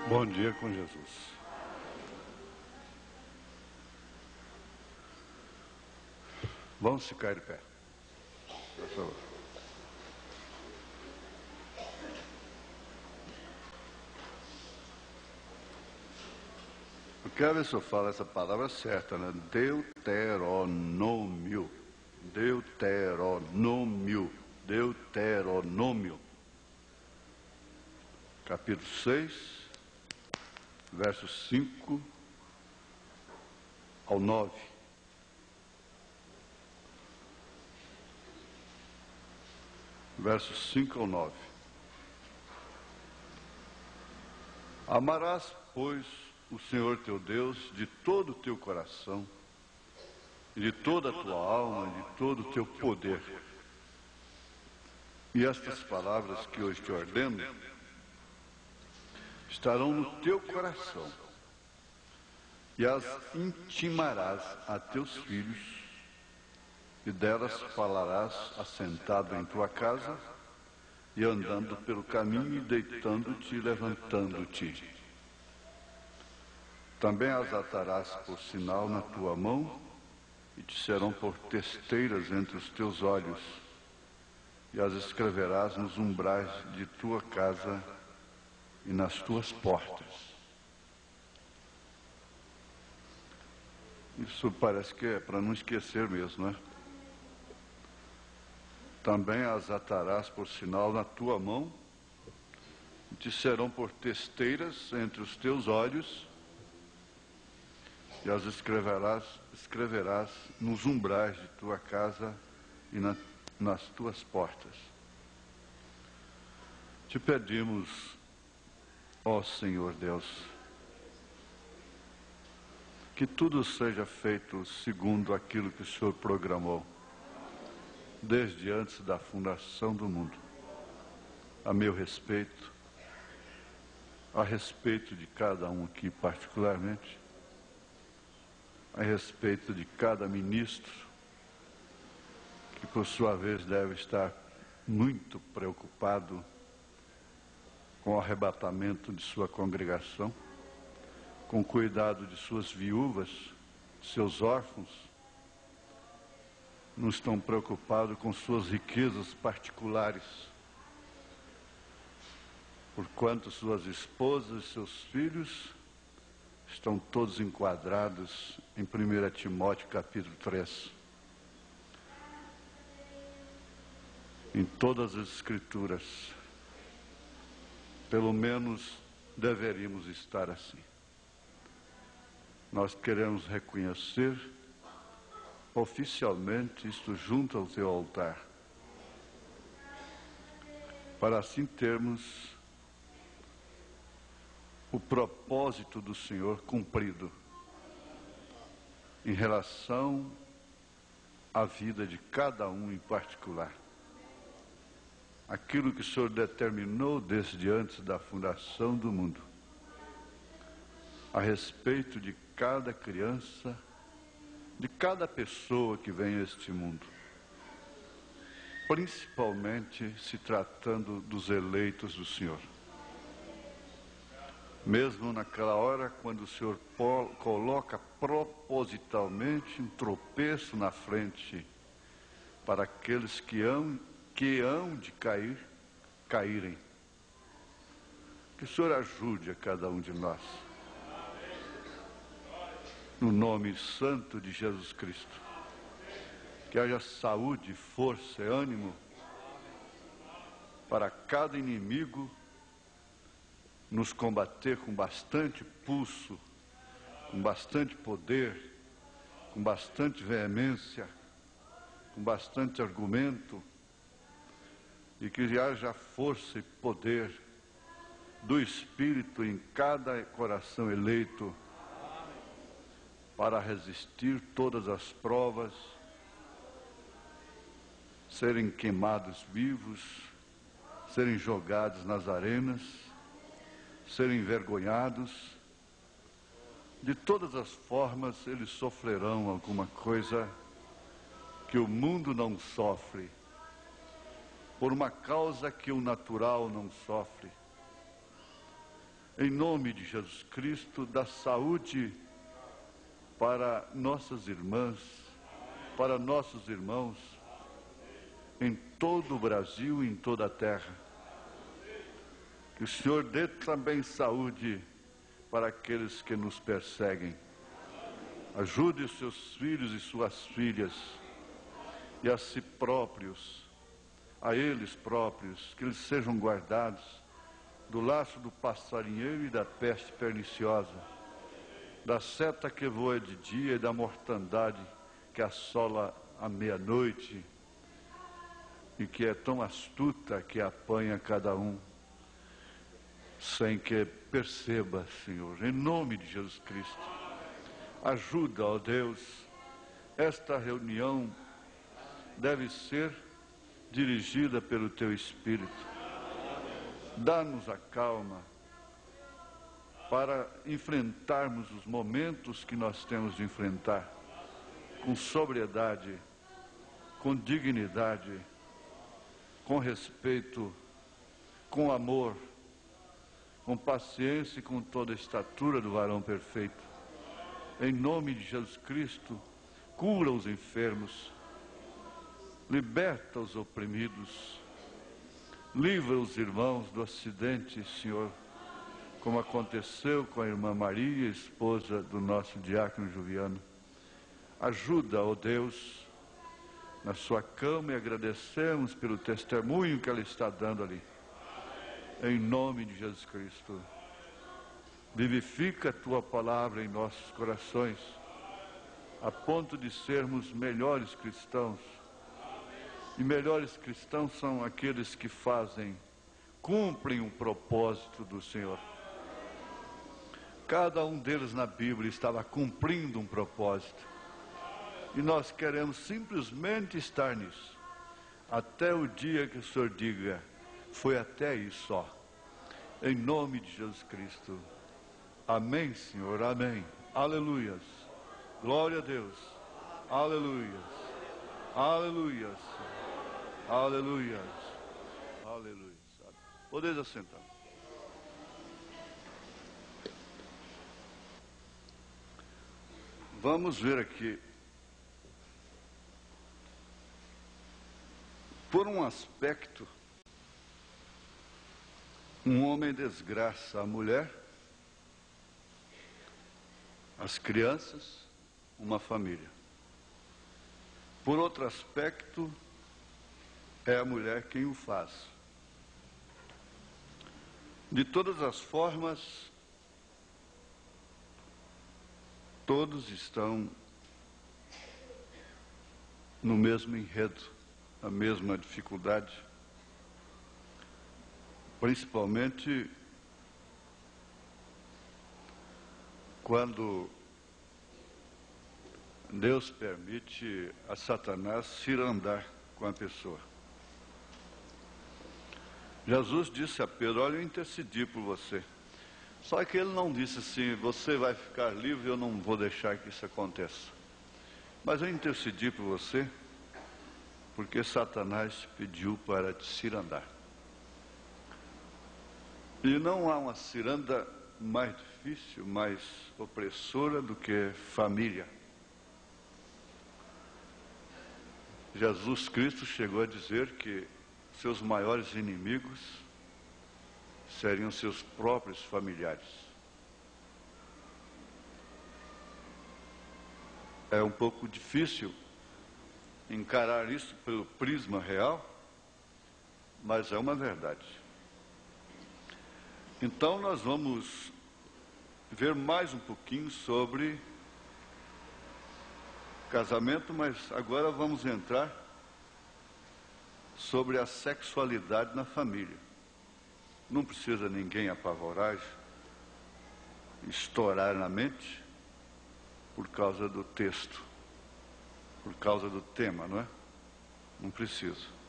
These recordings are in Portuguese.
Bom dia com Jesus. Vamos ficar de pé, por favor. Eu quero ver se eu falo essa palavra certa, né? Deuteronômio. Deuteronômio. Deuteronômio. Capítulo 6, versos 5 ao 9. Versos 5 ao 9. Amarás, pois, o Senhor teu Deus de todo o teu coração, e de toda a tua alma, e de todo o teu poder. E estas palavras que hoje te ordeno estarão no teu coração, e as intimarás a teus filhos, e delas falarás assentado em tua casa, e andando pelo caminho, e deitando-te e levantando-te. Também as atarás por sinal na tua mão, e te serão por testeiras entre os teus olhos, e as escreverás nos umbrais de tua casa e nas tuas portas. Isso parece que é para não esquecer mesmo, né? Também as atarás por sinal na tua mão, e te serão por testeiras entre os teus olhos, e as escreverás nos umbrais de tua casa e nas tuas portas. Te pedimos, ó Senhor Deus, que tudo seja feito segundo aquilo que o Senhor programou, desde antes da fundação do mundo, a meu respeito, a respeito de cada um aqui particularmente, a respeito de cada ministro, que por sua vez deve estar muito preocupado com o arrebatamento de sua congregação, com o cuidado de suas viúvas, seus órfãos. Não estão preocupados com suas riquezas particulares, porquanto suas esposas e seus filhos estão todos enquadrados em 1 Timóteo capítulo 3. Em todas as Escrituras, pelo menos deveríamos estar assim. Nós queremos reconhecer oficialmente isto junto ao teu altar, para assim termos o propósito do Senhor cumprido em relação à vida de cada um em particular. Aquilo que o Senhor determinou desde antes da fundação do mundo, a respeito de cada criança, de cada pessoa que vem a este mundo, principalmente se tratando dos eleitos do Senhor. Mesmo naquela hora, quando o Senhor coloca propositalmente um tropeço na frente para aqueles que hão de caírem. Que o Senhor ajude a cada um de nós. No nome santo de Jesus Cristo. Que haja saúde, força e ânimo para cada inimigo nos combater com bastante pulso, com bastante poder, com bastante veemência, com bastante argumento, e que haja força e poder do Espírito em cada coração eleito para resistir todas as provas, serem queimados vivos, serem jogados nas arenas, serem envergonhados. De todas as formas, eles sofrerão alguma coisa que o mundo não sofre, por uma causa que o natural não sofre. em nome de Jesus Cristo, dá saúde para nossas irmãs, para nossos irmãos, em todo o Brasil e em toda a terra. Que o Senhor dê também saúde para aqueles que nos perseguem. Ajude os seus filhos e suas filhas, e a si próprios, a eles próprios, que eles sejam guardados do laço do passarinheiro e da peste perniciosa, da seta que voa de dia e da mortandade que assola à meia-noite e que é tão astuta que apanha cada um sem que perceba, Senhor. Em nome de Jesus Cristo, ajuda, ó Deus, esta reunião deve ser dirigida pelo Teu Espírito. Dá-nos a calma para enfrentarmos os momentos que nós temos de enfrentar com sobriedade, com dignidade, com respeito, com amor, com paciência e com toda a estatura do varão perfeito. Em nome de Jesus Cristo, cura os enfermos, liberta os oprimidos, livra os irmãos do acidente, Senhor, como aconteceu com a irmã Maria, esposa do nosso diácono Juliano. Ajuda, ó Deus, na sua cama, e agradecemos pelo testemunho que ela está dando ali. Em nome de Jesus Cristo, vivifica a Tua palavra em nossos corações, a ponto de sermos melhores cristãos. E melhores cristãos são aqueles que cumprem o propósito do Senhor. Cada um deles na Bíblia estava cumprindo um propósito. E nós queremos simplesmente estar nisso, até o dia que o Senhor diga, foi até aí só. Em nome de Jesus Cristo. Amém, Senhor, amém. Aleluias. Glória a Deus. Aleluias. Aleluias. Aleluias. Aleluias. Podeis assentar. Vamos ver aqui. Por um aspecto, um homem desgraça a mulher, as crianças, uma família. Por outro aspecto, é a mulher quem o faz. De todas as formas, todos estão no mesmo enredo, na mesma dificuldade. Principalmente quando Deus permite a Satanás cirandar com a pessoa. Jesus disse a Pedro, olha, eu intercedi por você. Só que ele não disse assim, você vai ficar livre, eu não vou deixar que isso aconteça. Mas eu intercedi por você, porque Satanás te pediu para te cirandar. E não há uma ciranda mais difícil, mais opressora do que família. Jesus Cristo chegou a dizer que seus maiores inimigos seriam seus próprios familiares. É um pouco difícil encarar isso pelo prisma real, mas é uma verdade. Então nós vamos ver mais um pouquinho sobre casamento, mas agora vamos entrar sobre a sexualidade na família. Não precisa ninguém apavorar, estourar na mente por causa do texto, por causa do tema, não é? Não precisa.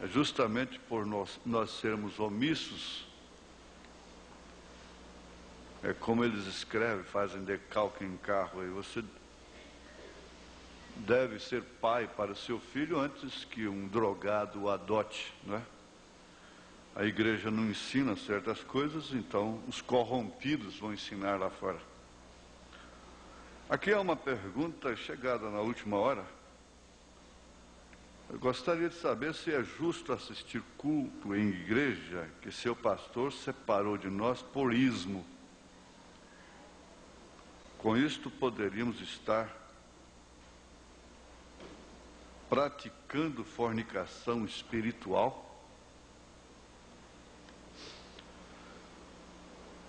É justamente por nós sermos omissos, é como eles escrevem, fazem decalque em carro, aí você deve ser pai para o seu filho antes que um drogado o adote, não é? a igreja não ensina certas coisas, então os corrompidos vão ensinar lá fora. Aqui é uma pergunta chegada na última hora. Eu gostaria de saber se é justo assistir culto em igreja que seu pastor separou de nós por ismo. Com isto poderíamos estar praticando fornicação espiritual?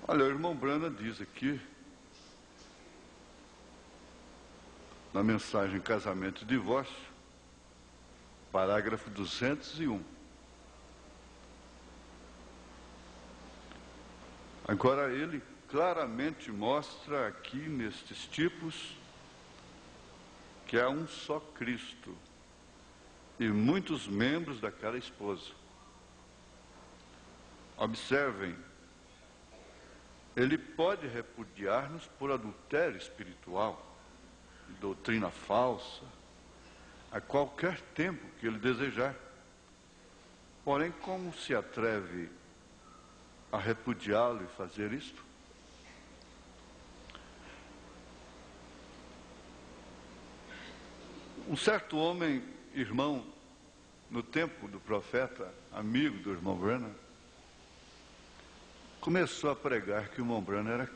Olha, o irmão Branham diz aqui, na mensagem Casamento e Divórcio, parágrafo 201. Agora ele claramente mostra aqui nestes tipos que há um só Cristo e muitos membros daquela esposa. Observem, ele pode repudiar-nos por adultério espiritual, doutrina falsa, a qualquer tempo que ele desejar. Porém, como se atreve a repudiá-lo e fazer isto? Um certo homem, irmão, no tempo do profeta, amigo do irmão Branham, começou a pregar que o irmão Branham era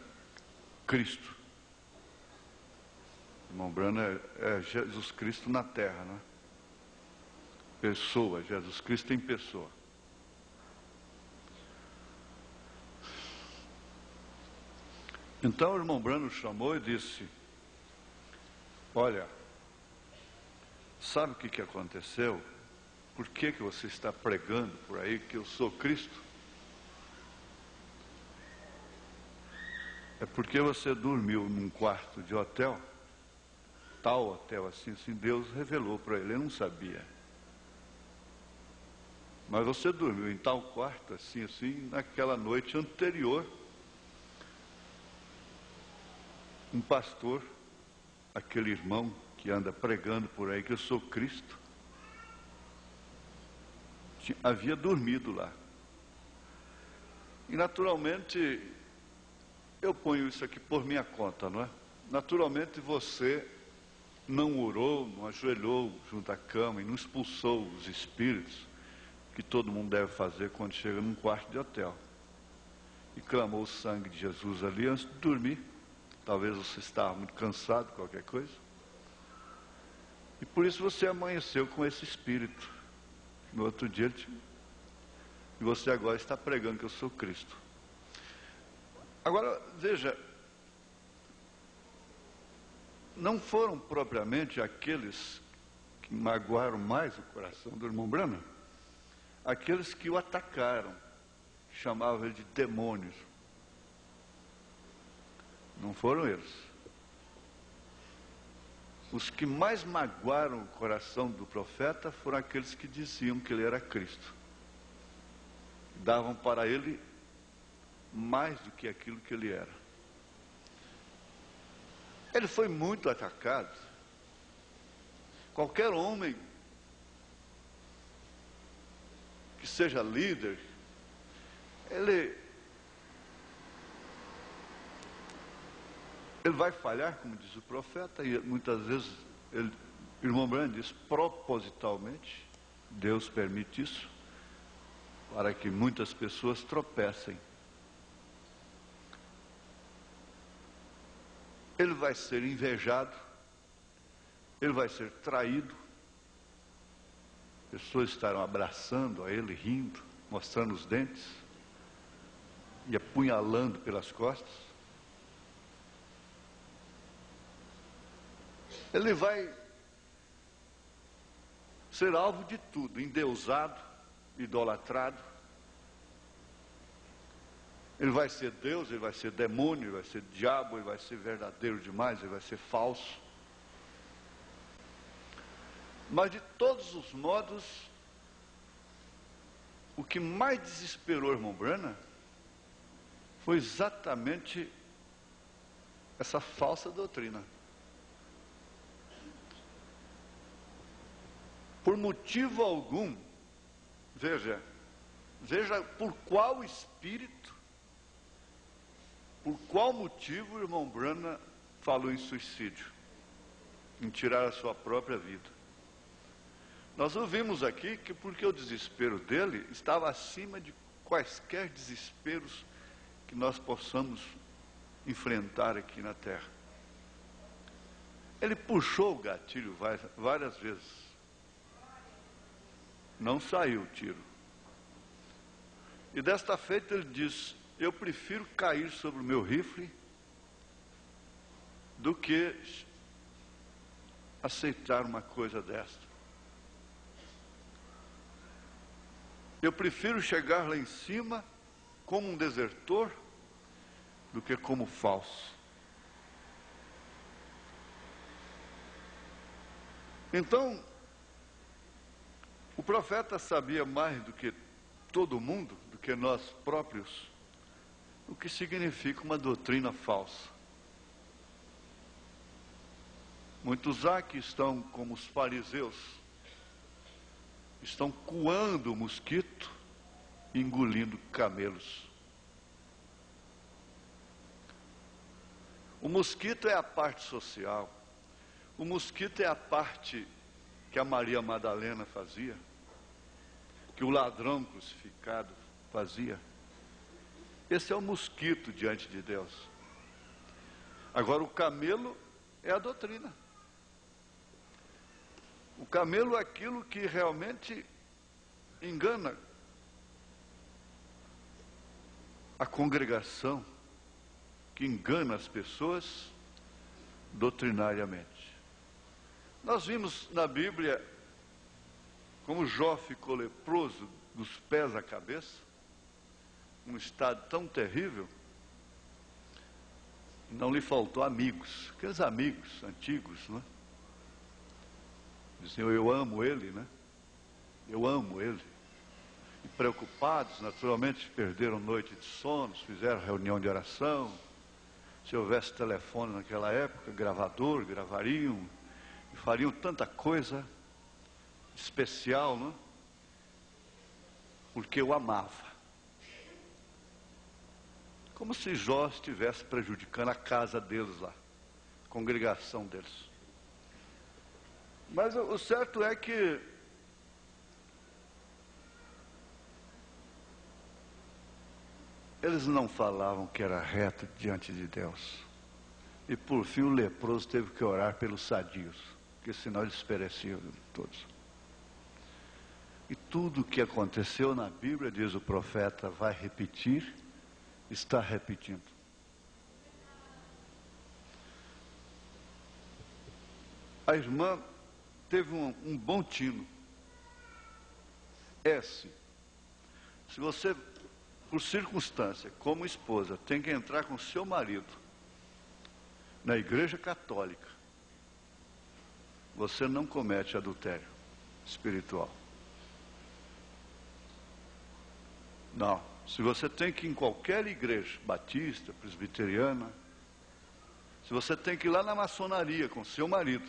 Cristo. O irmão Branham é Jesus Cristo na terra, não é? Pessoa, Jesus Cristo em pessoa. Então o irmão Branham chamou e disse: olha, sabe o que aconteceu? Por que você está pregando por aí que eu sou Cristo? É porque você dormiu num quarto de hotel, tal hotel assim, Deus revelou para ele, ele não sabia. Mas você dormiu em tal quarto assim, naquela noite anterior, um pastor, aquele irmão que anda pregando por aí que eu sou Cristo, havia dormido lá. E naturalmente, eu ponho isso aqui por minha conta, não é? Naturalmente você não orou, não ajoelhou junto à cama e não expulsou os espíritos, que todo mundo deve fazer quando chega num quarto de hotel. E clamou o sangue de Jesus ali antes de dormir. Talvez você estava muito cansado, qualquer coisa. E por isso você amanheceu com esse espírito. No outro dia, e você agora está pregando que eu sou Cristo. Agora, veja, não foram propriamente aqueles que magoaram mais o coração do irmão Branham, aqueles que o atacaram, chamavam ele de demônios. Não foram eles. Os que mais magoaram o coração do profeta foram aqueles que diziam que ele era Cristo. Davam para ele mais do que aquilo que ele era. Ele foi muito atacado. Qualquer homem que seja líder, ele vai falhar, como diz o profeta, e muitas vezes, o irmão Branham diz, propositalmente, Deus permite isso, para que muitas pessoas tropecem. Ele vai ser invejado, ele vai ser traído, pessoas estarão abraçando a ele, rindo, mostrando os dentes e apunhalando pelas costas. Ele vai ser alvo de tudo, endeusado, idolatrado. Ele vai ser Deus, ele vai ser demônio, ele vai ser diabo, ele vai ser verdadeiro demais, ele vai ser falso. Mas de todos os modos, o que mais desesperou o irmão Branham foi exatamente essa falsa doutrina. Por motivo algum, veja, Veja por qual espírito, por qual motivo o irmão Branham falou em suicídio, em tirar a sua própria vida. Nós ouvimos aqui que porque o desespero dele estava acima de quaisquer desesperos que nós possamos enfrentar aqui na terra. Ele puxou o gatilho várias vezes. Não saiu o tiro. E desta feita ele diz: eu prefiro cair sobre o meu rifle do que aceitar uma coisa desta. Eu prefiro chegar lá em cima como um desertor do que como falso. Então, o profeta sabia mais do que todo mundo, do que nós próprios, o que significa uma doutrina falsa. Muitos há que estão como os fariseus, estão coando o mosquito e engolindo camelos. O mosquito é a parte social. O mosquito é a parte que a Maria Madalena fazia, que o ladrão crucificado fazia. Esse é o mosquito diante de Deus. Agora, o camelo é a doutrina. O camelo é aquilo que realmente engana a congregação, que engana as pessoas doutrinariamente. Nós vimos na Bíblia como Jó ficou leproso dos pés à cabeça, um estado tão terrível. Não lhe faltou amigos, aqueles amigos antigos, não é? Diziam: eu amo ele, né? Eu amo ele. E preocupados, naturalmente, perderam noite de sono, fizeram reunião de oração. Se houvesse telefone naquela época, gravador, gravariam, e fariam tanta coisa especial, não? Porque eu amava. Como se Jó estivesse prejudicando a casa deles lá, a congregação deles. Mas o certo é que eles não falavam que era reto diante de Deus. E por fim o leproso teve que orar pelos sadios, porque senão eles pereciam todos. E tudo o que aconteceu na Bíblia, diz o profeta, vai repetir, está repetindo. A irmã teve um bom tino. Se você, por circunstância, como esposa, tem que entrar com seu marido na igreja católica, você não comete adultério espiritual. Não. Se você tem que ir em qualquer igreja, batista, presbiteriana, se você tem que ir lá na maçonaria com seu marido,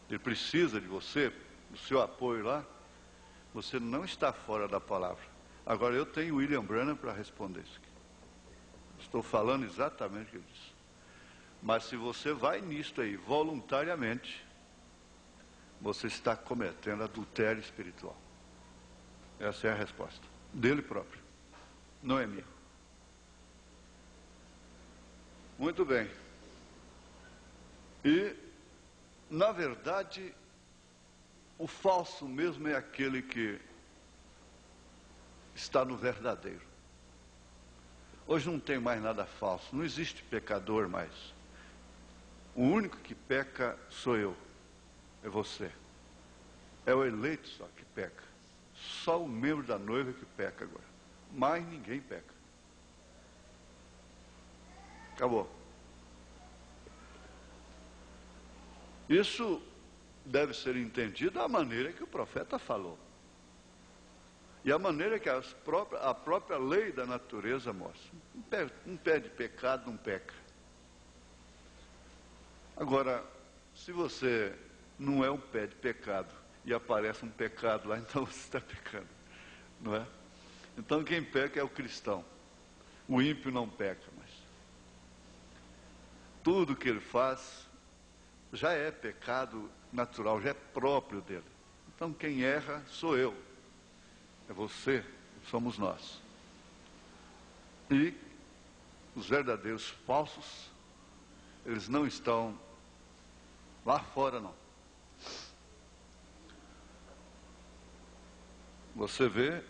ele precisa de você, do seu apoio lá, você não está fora da palavra. Agora, eu tenho William Branham para responder isso aqui. Estou falando exatamente o que ele disse. Mas se você vai nisto aí voluntariamente, você está cometendo adultério espiritual. Essa é a resposta dele próprio, não é minha. Muito bem. E, na verdade, o falso mesmo é aquele que está no verdadeiro. Hoje não tem mais nada falso, não existe pecador mais. O único que peca sou eu, é você. É o eleito só que peca. Só o membro da noiva que peca agora. Mais ninguém peca. Acabou. Isso deve ser entendido da maneira que o profeta falou. E a maneira que a própria lei da natureza mostra. Um pé de pecado não peca. Agora, se você não é um pé de pecado e aparece um pecado lá, então você está pecando. não é? Então quem peca é o cristão. O ímpio não peca, mas tudo que ele faz já é pecado natural, já é próprio dele. Então quem erra sou eu, é você, somos nós. E os verdadeiros falsos, eles não estão lá fora, não. Você vê,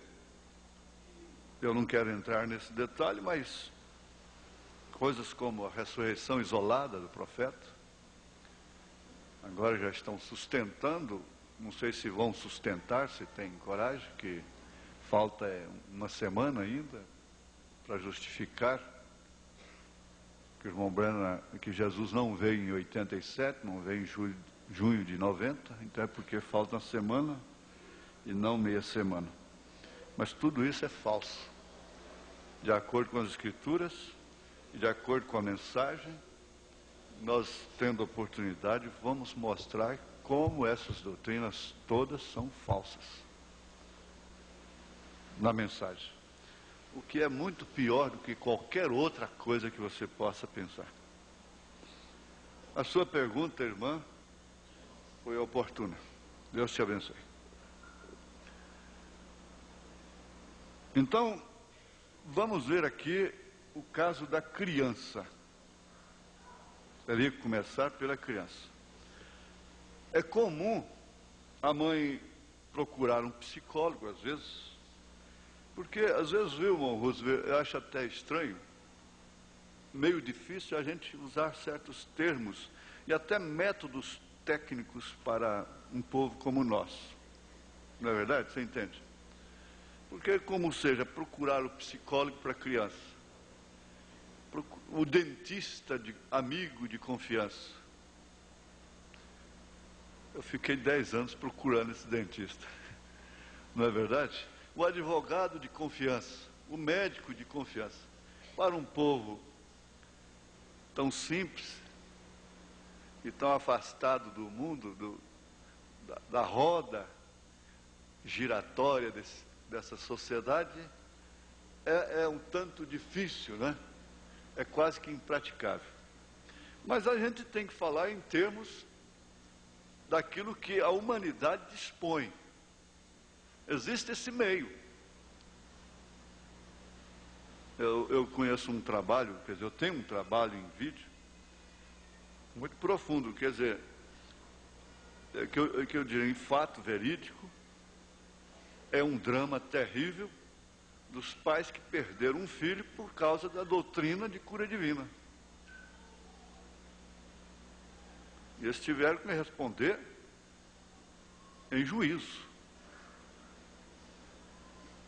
eu não quero entrar nesse detalhe, mas coisas como a ressurreição isolada do profeta, agora já estão sustentando, não sei se vão sustentar, se tem coragem, que falta uma semana ainda para justificar que o irmão Branham, que Jesus não veio em 87, não veio em junho de 90, então é porque falta uma semana e não meia semana. Mas tudo isso é falso. De acordo com as Escrituras e de acordo com a mensagem, nós, tendo oportunidade, vamos mostrar como essas doutrinas todas são falsas na mensagem. O que é muito pior do que qualquer outra coisa que você possa pensar. A sua pergunta, irmã, foi oportuna. Deus te abençoe. Então, vamos ver aqui o caso da criança. Teria que começar pela criança. É comum a mãe procurar um psicólogo, às vezes, porque às vezes, viu, irmão Roosevelt, eu acho até estranho, meio difícil a gente usar certos termos e até métodos técnicos para um povo como o nosso. Não é verdade? Você entende? Porque, como seja, procurar o psicólogo para a criança, o dentista amigo de confiança. Eu fiquei 10 anos procurando esse dentista, não é verdade? O advogado de confiança, o médico de confiança. Para um povo tão simples e tão afastado do mundo, da roda giratória dessa sociedade, é um tanto difícil, né? É quase que impraticável. Mas a gente tem que falar em termos daquilo que a humanidade dispõe. Existe esse meio. Eu conheço um trabalho, quer dizer, eu tenho um trabalho em vídeo muito profundo, quer dizer, que eu diria em fato verídico, é um drama terrível dos pais que perderam um filho por causa da doutrina de cura divina. E eles tiveram que me responder em juízo.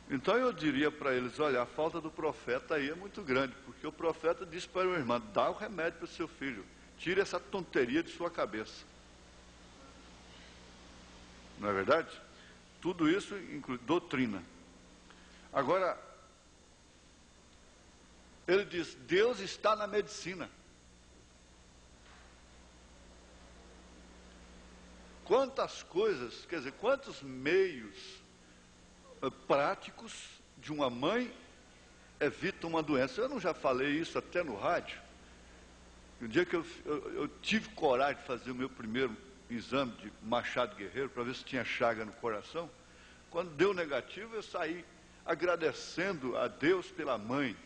Então eu diria para eles, olha, a falta do profeta aí é muito grande, porque o profeta disse para o irmão, dá o remédio para o seu filho, tire essa tonteria de sua cabeça. Não é verdade? Tudo isso inclui doutrina. Agora, ele diz, Deus está na medicina. Quantas coisas, quer dizer, quantos meios práticos de uma mãe evitam uma doença. Eu não já falei isso até no rádio? O dia que eu tive coragem de fazer o meu primeiro exame de Machado Guerreiro, para ver se tinha chaga no coração, quando deu negativo, eu saí agradecendo a Deus pela mãe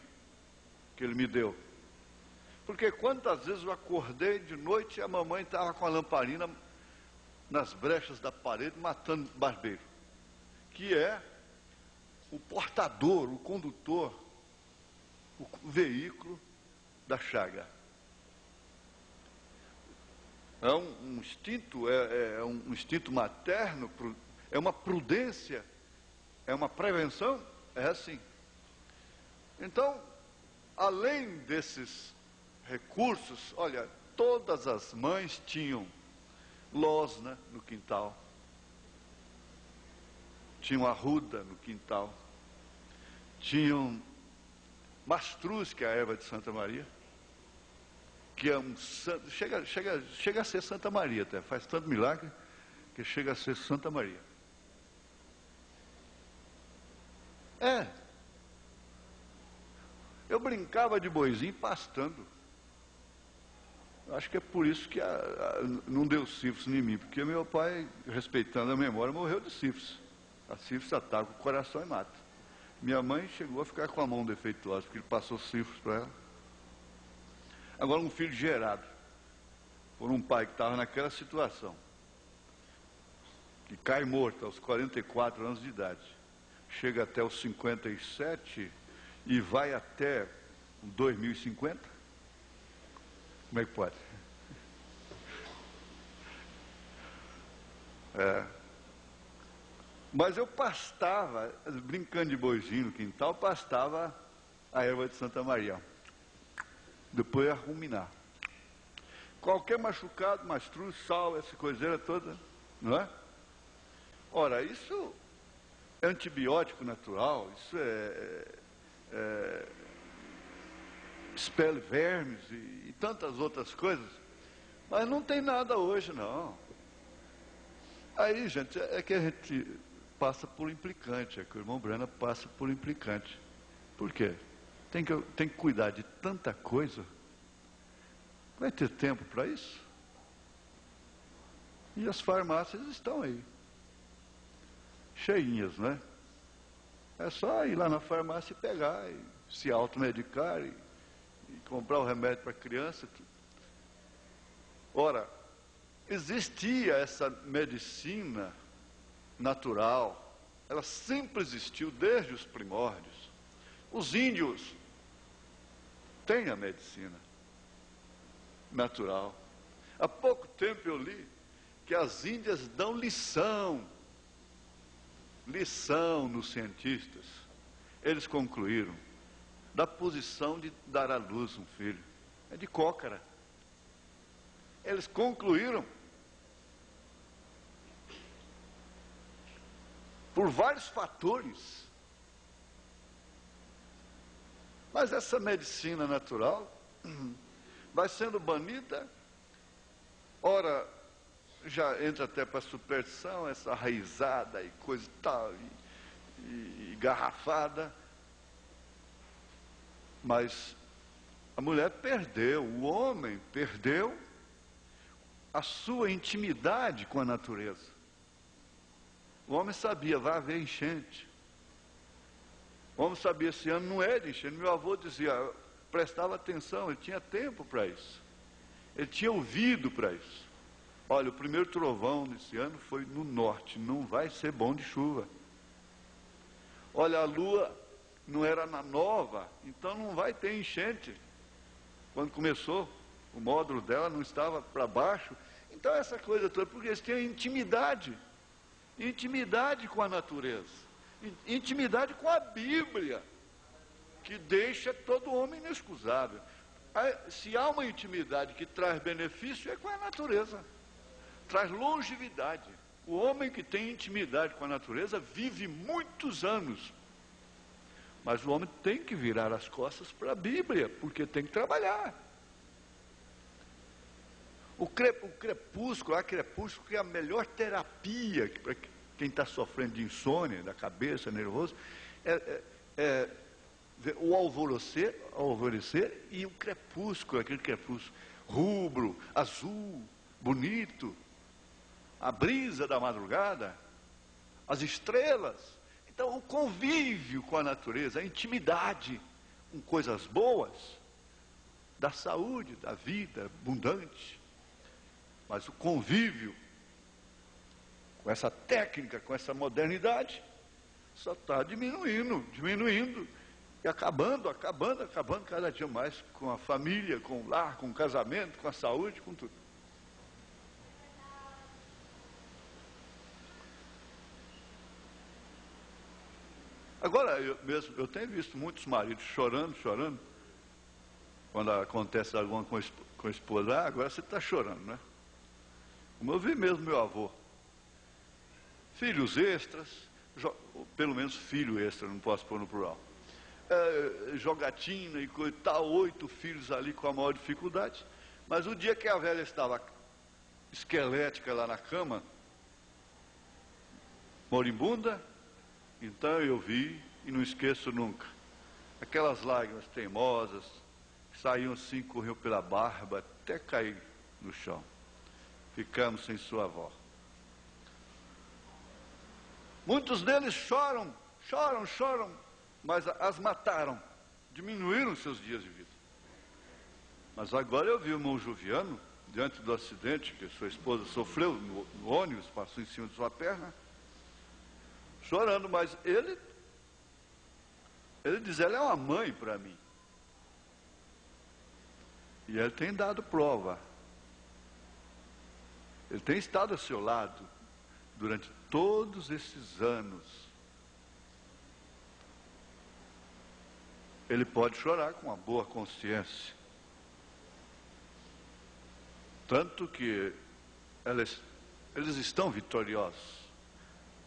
que Ele me deu. Porque quantas vezes eu acordei de noite e a mamãe estava com a lamparina nas brechas da parede, matando barbeiro, que é o portador, o condutor, o veículo da chaga. É um instinto, é um instinto materno, é uma prudência, é uma prevenção, é assim. Então, além desses recursos, olha, todas as mães tinham losna no quintal, tinham arruda no quintal, tinham mastruz, que é a erva de Santa Maria, que é um santo, chega a ser Santa Maria até, faz tanto milagre que chega a ser Santa Maria. É. Eu brincava de boizinho pastando. Acho que é por isso que não deu sífilis em mim, porque meu pai, respeitando a memória, morreu de sífilis. A sífilis ataca o coração e mata. Minha mãe chegou a ficar com a mão defeituosa, porque ele passou sífilis para ela. Agora, um filho gerado por um pai que estava naquela situação, que cai morto aos 44 anos de idade, chega até os 57 e vai até 2050, como é que pode? Mas eu pastava, brincando de boizinho no quintal, pastava a erva de Santa Maria. Depois ia ruminar. Qualquer machucado, mastruz, sal, essa coiseira toda, não é? Ora, isso é antibiótico natural, isso expele vermes e tantas outras coisas, mas não tem nada hoje, não. Aí, gente, é que a gente passa por implicante, é que o irmão Brana passa por implicante. Por quê? Tem que cuidar de tanta coisa. Vai ter tempo para isso? E as farmácias estão aí, cheinhas, né? É só ir lá na farmácia e pegar, e se automedicar e comprar o remédio para a criança. Ora, existia essa medicina natural, ela sempre existiu desde os primórdios. Os índios têm a medicina natural. Há pouco tempo eu li que as Índias dão lição nos cientistas. Eles concluíram da posição de dar à luz um filho. É de cócara. Eles concluíram por vários fatores. Mas essa medicina natural vai sendo banida. Ora, já entra até para a superstição, essa raizada e coisa e tal, e garrafada. Mas a mulher perdeu, o homem perdeu a sua intimidade com a natureza. O homem sabia, vai haver enchente. O homem sabia, esse ano não é de enchente. Meu avô dizia, prestava atenção, ele tinha tempo para isso. Ele tinha ouvido para isso. Olha, o primeiro trovão desse ano foi no norte, não vai ser bom de chuva. Olha, a lua não era na nova, então não vai ter enchente. Quando começou, o módulo dela não estava para baixo. Então essa coisa toda, porque eles têm intimidade com a natureza, intimidade com a Bíblia, que deixa todo homem inexcusável. Se há uma intimidade que traz benefício, é com a natureza, traz longevidade. O homem que tem intimidade com a natureza vive muitos anos, mas o homem tem que virar as costas para a Bíblia, porque tem que trabalhar. O crepúsculo, a crepúsculo é a melhor terapia para quem está sofrendo de insônia, da cabeça, nervoso, o alvorecer e o crepúsculo, aquele crepúsculo rubro, azul, bonito, a brisa da madrugada, as estrelas. Então, o convívio com a natureza, a intimidade com coisas boas, da saúde, da vida abundante. Mas o convívio com essa técnica, com essa modernidade, só está diminuindo e acabando cada dia mais com a família, com o lar, com o casamento, com a saúde, com tudo. Agora, eu tenho visto muitos maridos chorando, quando acontece alguma coisa com a esposa. Agora você está chorando, né? Como eu vi mesmo meu avô. Filhos extras, pelo menos filho extra, não posso pôr no plural. Jogatina e coisa e tal, 8 filhos ali com a maior dificuldade. Mas o dia que a velha estava esquelética lá na cama, moribunda, então eu vi e não esqueço nunca. Aquelas lágrimas teimosas, que saíam assim, corriam pela barba, até cair no chão. Ficamos sem sua avó. Muitos deles choram, mas as mataram, diminuíram seus dias de vida. Mas agora eu vi o irmão Juviano, diante do acidente que sua esposa sofreu no ônibus, passou em cima de sua perna, chorando, mas ele diz, ela é uma mãe para mim. E ele tem dado prova. Ele tem estado ao seu lado durante todos esses anos. Ele pode chorar com uma boa consciência. Tanto que eles estão vitoriosos.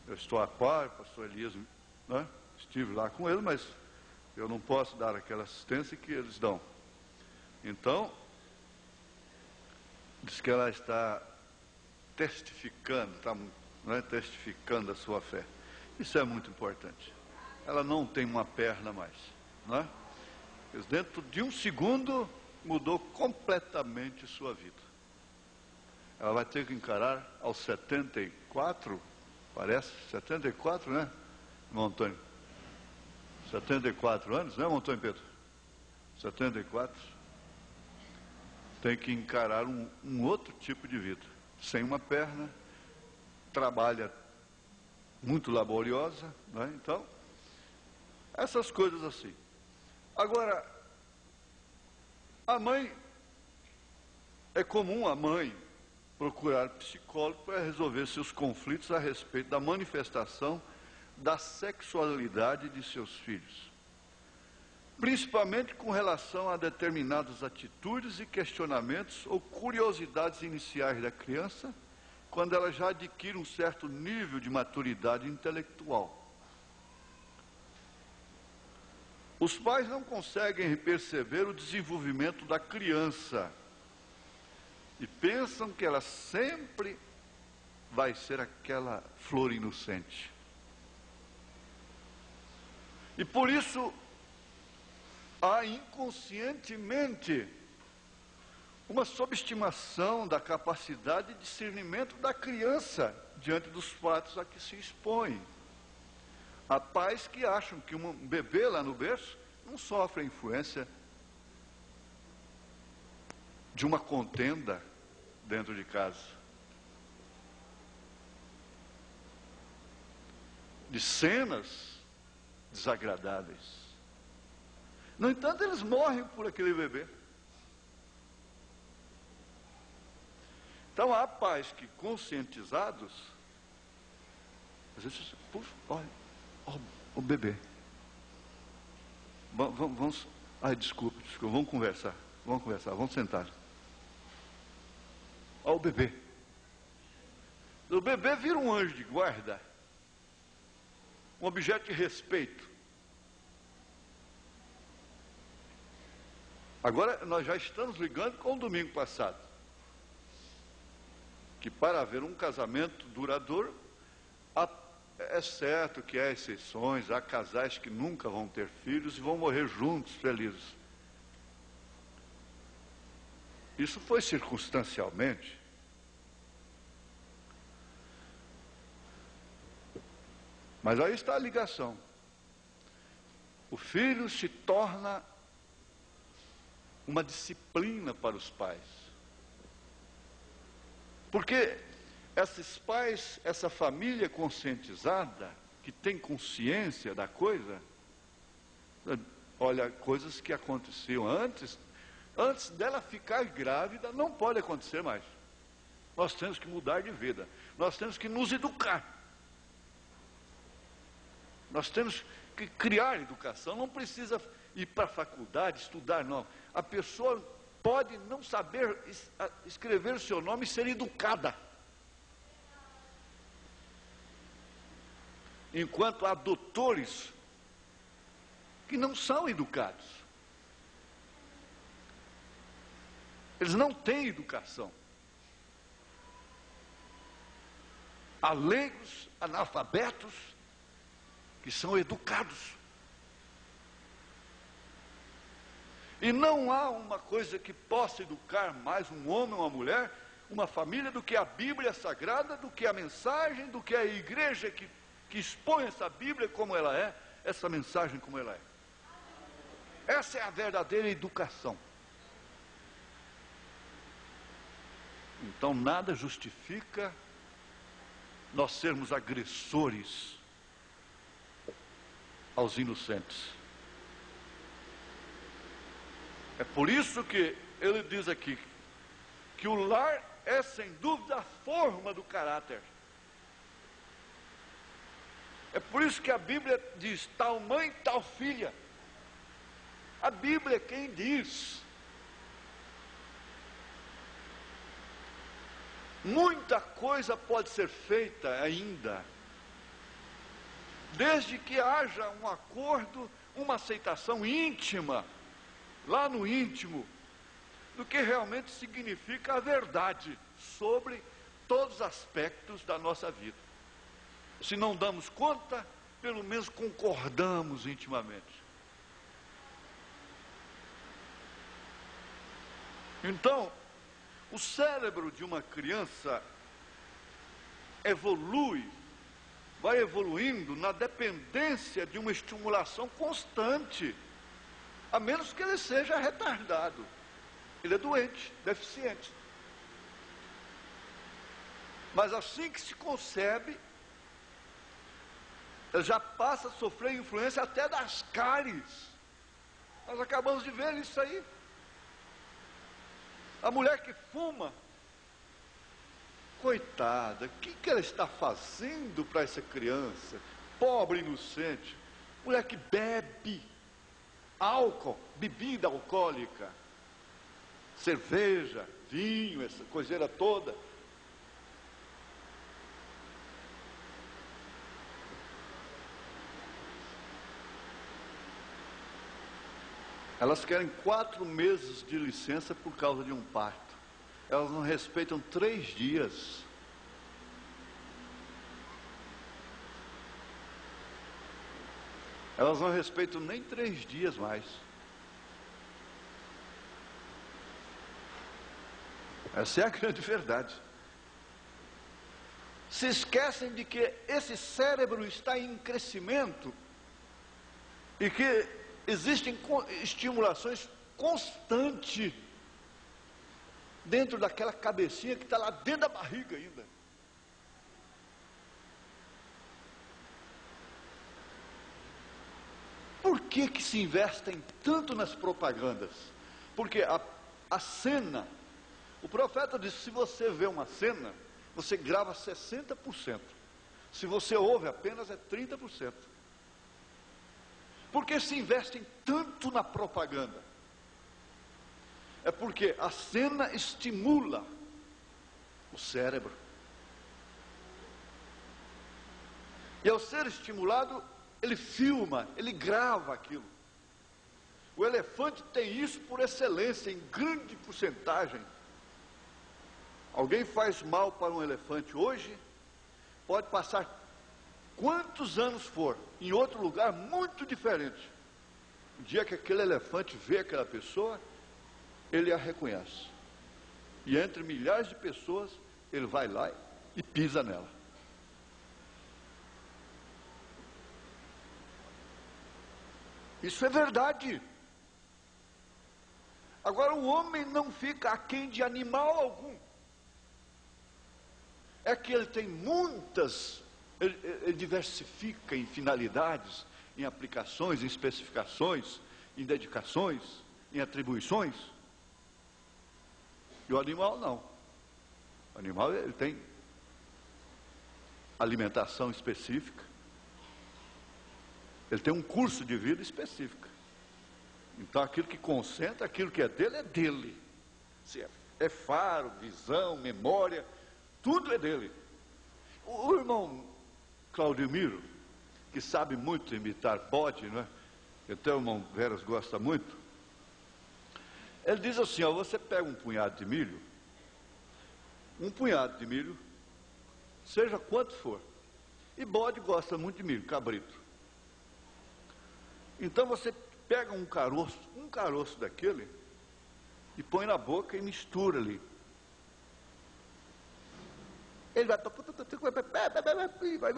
Eu estou a par, pastor Elias, né? Estive lá com ele, mas eu não posso dar aquela assistência que eles dão. Então, diz que ela está testificando, testificando a sua fé. Isso é muito importante. Ela não tem uma perna mais, não é? Mas dentro de um segundo mudou completamente sua vida. Ela vai ter que encarar aos 74, parece, 74, né, irmão Antônio? 74 anos, né, irmão Antônio Pedro? 74. Tem que encarar um outro tipo de vida. Sem uma perna, trabalha muito laboriosa, né? Então, essas coisas assim. Agora, a mãe, é comum a mãe procurar psicólogo para resolver seus conflitos a respeito da manifestação da sexualidade de seus filhos, principalmente com relação a determinadas atitudes e questionamentos ou curiosidades iniciais da criança, quando ela já adquire um certo nível de maturidade intelectual. Os pais não conseguem perceber o desenvolvimento da criança e pensam que ela sempre vai ser aquela flor inocente. E por isso, há inconscientemente uma subestimação da capacidade de discernimento da criança diante dos fatos a que se expõe. Há pais que acham que um bebê lá no berço não sofre a influência de uma contenda dentro de casa, de cenas desagradáveis. No entanto, eles morrem por aquele bebê. Então há pais que, conscientizados, às vezes, puxa, olha, o bebê. Vamos, desculpa, vamos conversar, vamos sentar. Olha o bebê. O bebê vira um anjo de guarda, um objeto de respeito. Agora, nós já estamos ligando com o domingo passado, que para haver um casamento duradouro, é certo que há exceções, há casais que nunca vão ter filhos e vão morrer juntos, felizes. Isso foi circunstancialmente. Mas aí está a ligação. O filho se torna uma disciplina para os pais. Porque esses pais, essa família conscientizada, que tem consciência da coisa, olha, coisas que aconteciam antes dela ficar grávida, não pode acontecer mais. Nós temos que mudar de vida, nós temos que nos educar, nós temos que criar educação. Não precisa ir para a faculdade, estudar, não. A pessoa pode não saber escrever o seu nome e ser educada. Enquanto há doutores que não são educados. Eles não têm educação. Há leigos, analfabetos, que são educados E não há uma coisa que possa educar mais um homem ou uma mulher, uma família, do que a Bíblia Sagrada, do que a mensagem, do que a igreja que expõe essa Bíblia como ela é, essa mensagem como ela é. Essa é a verdadeira educação. Então nada justifica nós sermos agressores aos inocentes. É por isso que ele diz aqui que o lar é sem dúvida a forma do caráter. É por isso que a Bíblia diz tal mãe, tal filha. A Bíblia é quem diz. Muita coisa pode ser feita ainda, desde que haja um acordo, uma aceitação íntima, lá no íntimo, do que realmente significa a verdade sobre todos os aspectos da nossa vida. Se não damos conta, pelo menos concordamos intimamente. Então, o cérebro de uma criança vai evoluindo na dependência de uma estimulação constante, a menos que ele seja retardado. Ele é doente, deficiente. Mas assim que se concebe, ele já passa a sofrer influência até das cáries. Nós acabamos de ver isso aí. A mulher que fuma, coitada, o que ela está fazendo para essa criança? Pobre, inocente. Mulher que bebe álcool, bebida alcoólica, cerveja, vinho, essa coiseira toda. Elas querem 4 meses de licença por causa de um parto. Elas não respeitam 3 dias. Elas não respeitam nem 3 dias mais. Essa é a grande verdade. Se esquecem de que esse cérebro está em crescimento e que existem estimulações constantes dentro daquela cabecinha que está lá dentro da barriga ainda. Por que se investem tanto nas propagandas? Porque a cena, o profeta disse, se você vê uma cena, você grava 60%. Se você ouve apenas é 30%. Por que se investem tanto na propaganda? É porque a cena estimula o cérebro. E ao ser estimulado, ele filma, ele grava aquilo. O elefante tem isso por excelência, em grande porcentagem. Alguém faz mal para um elefante hoje, pode passar quantos anos for, em outro lugar muito diferente. O dia que aquele elefante vê aquela pessoa, ele a reconhece. E entre milhares de pessoas, ele vai lá e pisa nela. Isso é verdade. Agora, o homem não fica aquém de animal algum. É que ele tem ele diversifica em finalidades, em aplicações, em especificações, em dedicações, em atribuições. E o animal não. O animal ele tem alimentação específica. Ele tem um curso de vida específico. Então aquilo que concentra, aquilo que é dele. Se é faro, visão, memória, tudo é dele. O irmão Claudemiro, que sabe muito imitar bode, não é? Até o irmão Veras gosta muito. Ele diz assim, ó, você pega um punhado de milho, seja quanto for, e bode gosta muito de milho, cabrito. Então você pega um caroço daquele, e põe na boca e mistura ali. Ele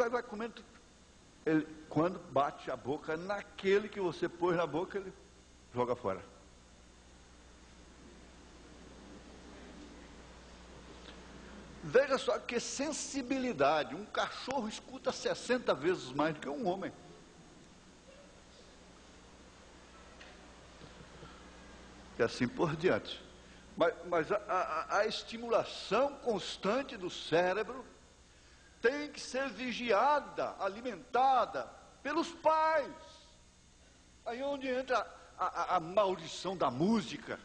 vai comendo. Ele, quando bate a boca naquele que você pôs na boca, ele joga fora. Veja só que sensibilidade. Um cachorro escuta 60 vezes mais do que um homem. E assim por diante. Mas a estimulação constante do cérebro tem que ser vigiada, alimentada pelos pais. Aí é onde entra a maldição da música.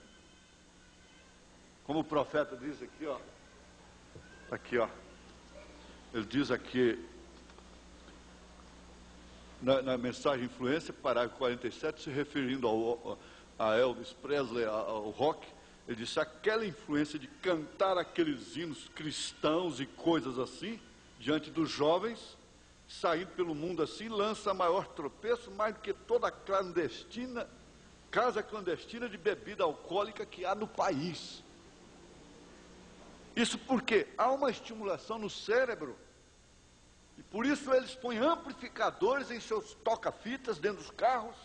Como o profeta diz aqui, ó. Aqui, ó. Ele diz aqui, na mensagem Influência, parágrafo 47, se referindo a Elvis Presley, ao rock, ele disse: aquela influência de cantar aqueles hinos cristãos e coisas assim, diante dos jovens, saindo pelo mundo assim, lança maior tropeço mais do que toda a casa clandestina de bebida alcoólica que há no país. Isso porque há uma estimulação no cérebro, e por isso eles põem amplificadores em seus toca-fitas dentro dos carros,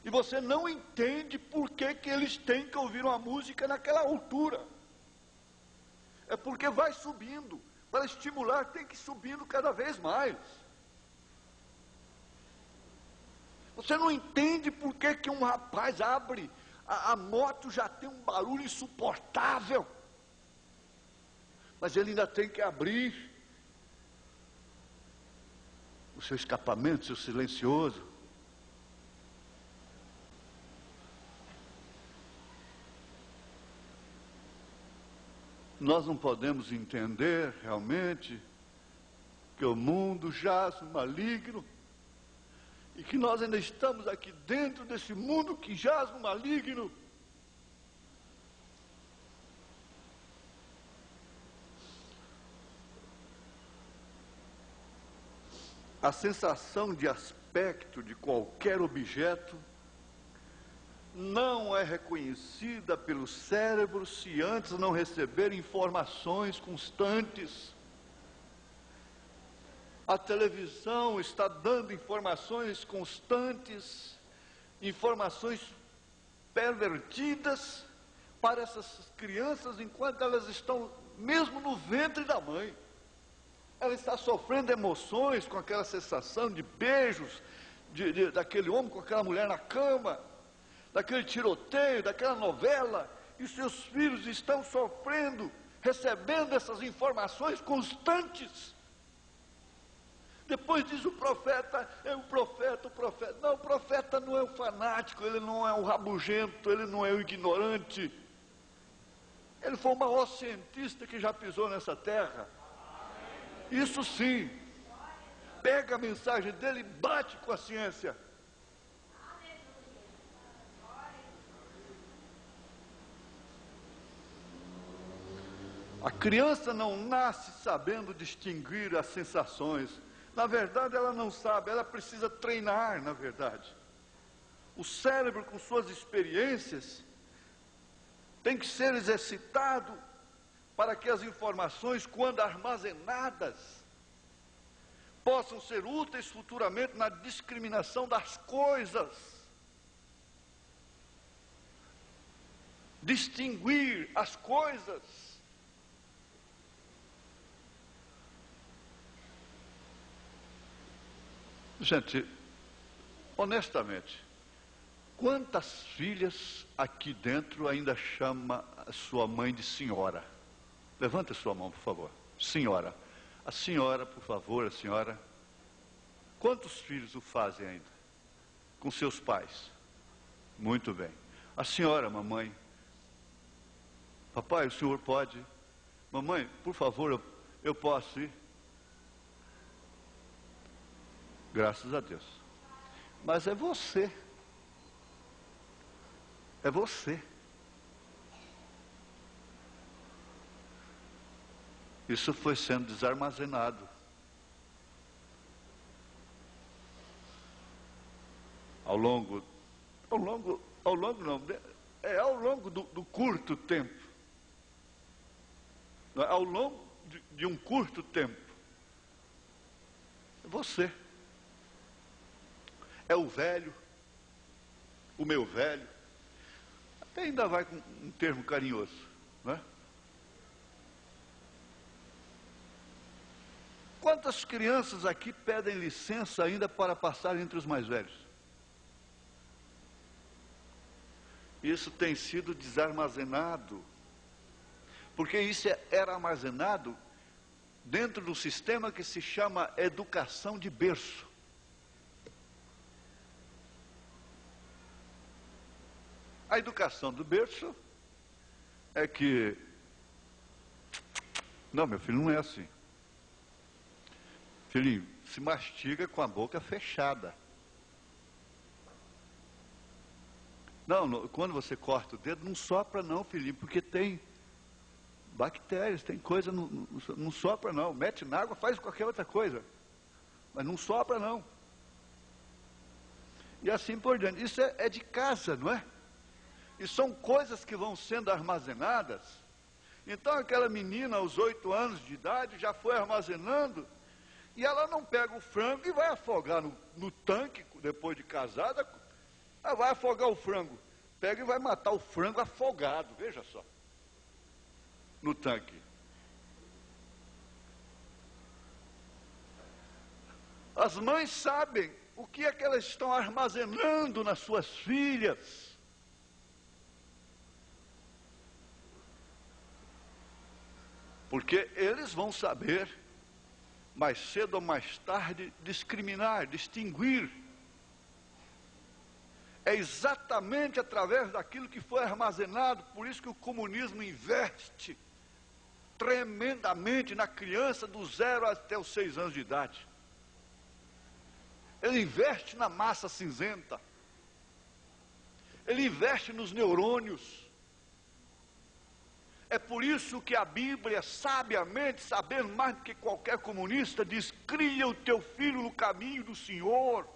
e você não entende por que eles têm que ouvir uma música naquela altura. É porque vai subindo, para estimular tem que ir subindo cada vez mais. Você não entende por que um rapaz abre, a moto já tem um barulho insuportável, mas ele ainda tem que abrir o seu escapamento, o seu silencioso. Nós não podemos entender realmente que o mundo jaz no maligno e que nós ainda estamos aqui dentro desse mundo que jaz no maligno. A sensação de aspecto de qualquer objeto não é reconhecida pelo cérebro se antes não receber informações constantes. A televisão está dando informações constantes, informações pervertidas para essas crianças enquanto elas estão mesmo no ventre da mãe. Ela está sofrendo emoções com aquela sensação de beijos daquele homem com aquela mulher na cama, daquele tiroteio, daquela novela, e seus filhos estão sofrendo, recebendo essas informações constantes. Depois diz o profeta. Não, o profeta não é o fanático, ele não é o rabugento, ele não é o ignorante. Ele foi o maior cientista que já pisou nessa terra. Isso sim, pega a mensagem dele e bate com a ciência. A criança não nasce sabendo distinguir as sensações. Na verdade, ela não sabe, ela precisa treinar, na verdade. O cérebro, com suas experiências, tem que ser exercitado para que as informações, quando armazenadas, possam ser úteis futuramente na discriminação das coisas. Distinguir as coisas. Gente, honestamente, quantas filhas aqui dentro ainda chama a sua mãe de senhora? Levante a sua mão, por favor. Senhora. A senhora, por favor, a senhora. Quantos filhos o fazem ainda? Com seus pais? Muito bem. A senhora, mamãe. Papai, o senhor pode? Mamãe, por favor, eu posso ir? Graças a Deus. Mas é você. É você. Isso foi sendo desarmazenado. ao longo do curto tempo, ao longo de um curto tempo, você é o velho, o meu velho, até ainda vai com um termo carinhoso, não é? Quantas crianças aqui pedem licença ainda para passar entre os mais velhos? Isso tem sido desarmazenado, porque isso era armazenado dentro do sistema que se chama educação de berço. A educação do berço é que, não, meu filho, não é assim. Filhinho, se mastiga com a boca fechada. Não, quando você corta o dedo, não sopra não, filhinho, porque tem bactérias, tem coisa, não sopra não. Mete na água, faz qualquer outra coisa, mas não sopra não. E assim por diante. Isso é de casa, não é? E são coisas que vão sendo armazenadas. Então aquela menina aos 8 anos de idade já foi armazenando, e ela não pega o frango e vai afogar no tanque, depois de casada. Ela vai afogar o frango, pega e vai matar o frango afogado, veja só, no tanque. As mães sabem o que é que elas estão armazenando nas suas filhas. Porque eles vão saber, mais cedo ou mais tarde, discriminar, distinguir. É exatamente através daquilo que foi armazenado, por isso que o comunismo investe tremendamente na criança do 0 até os 6 anos de idade. Ele investe na massa cinzenta. Ele investe nos neurônios. É por isso que a Bíblia, sabiamente, sabendo mais do que qualquer comunista, diz: cria o teu filho no caminho do Senhor.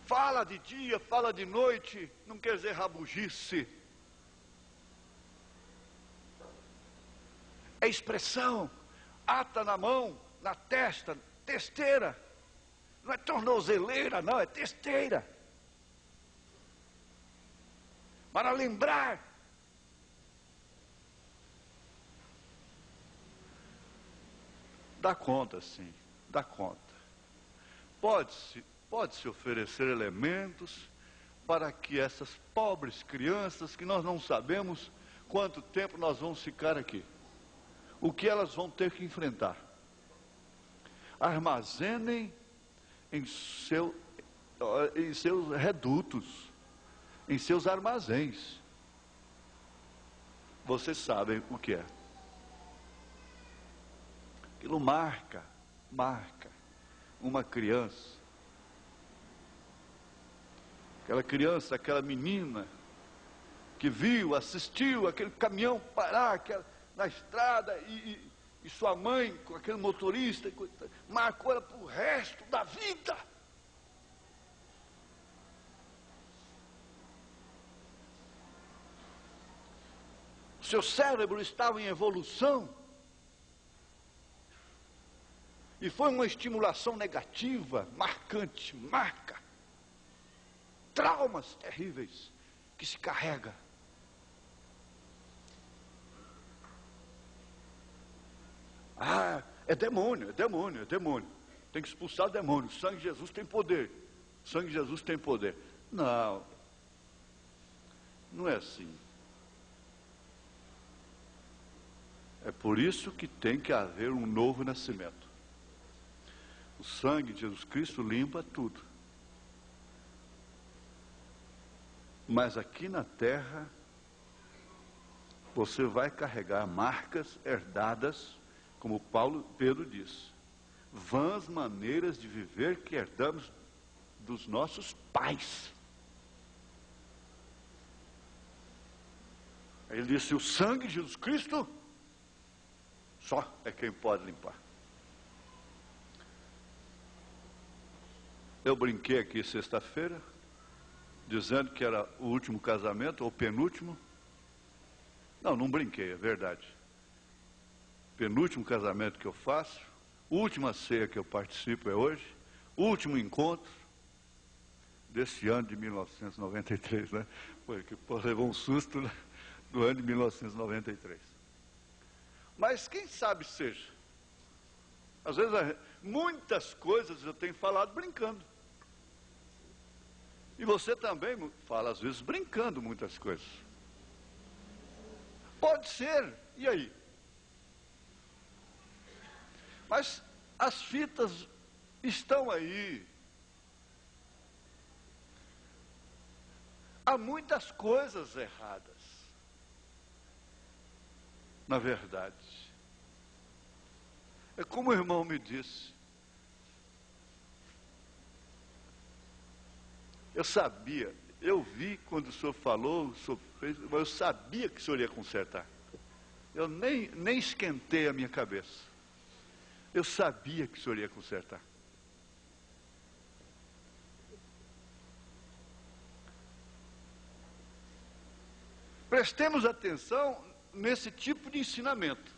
Fala de dia, fala de noite, não quer dizer rabugice. É expressão, ata na mão, na testa, testeira. Não é tornozeleira, não, é testeira. Para lembrar. Dá conta, sim, dá conta. Pode-se oferecer elementos para que essas pobres crianças, que nós não sabemos quanto tempo nós vamos ficar aqui, o que elas vão ter que enfrentar, armazenem em seus redutos, em seus armazéns. Vocês sabem o que é. Aquilo marca uma criança. Aquela criança, aquela menina que viu, assistiu aquele caminhão parar na estrada e sua mãe com aquele motorista, marcou ela para o resto da vida. O seu cérebro estava em evolução e foi uma estimulação negativa, marcante, marca. Traumas terríveis que se carrega. Ah, é demônio. Tem que expulsar o demônio. O sangue de Jesus tem poder. O sangue de Jesus tem poder. Não. Não é assim. É por isso que tem que haver um novo nascimento. O sangue de Jesus Cristo limpa tudo. Mas aqui na terra, você vai carregar marcas herdadas, como Pedro diz, vãs maneiras de viver que herdamos dos nossos pais. Ele disse: o sangue de Jesus Cristo só é quem pode limpar. Eu brinquei aqui sexta-feira, dizendo que era o último casamento, ou penúltimo. Não brinquei, é verdade. Penúltimo casamento que eu faço, última ceia que eu participo é hoje, último encontro desse ano de 1993, né? Porque levou um susto, né? Do ano de 1993. Mas quem sabe seja. Às vezes, muitas coisas eu tenho falado brincando. E você também fala, às vezes, brincando muitas coisas. Pode ser, e aí? Mas as fitas estão aí. Há muitas coisas erradas, na verdade. É como o irmão me disse. Eu sabia, eu vi quando o senhor falou, o senhor fez, mas eu sabia que o senhor ia consertar. Eu nem esquentei a minha cabeça. Eu sabia que o senhor ia consertar. Prestemos atenção nesse tipo de ensinamento.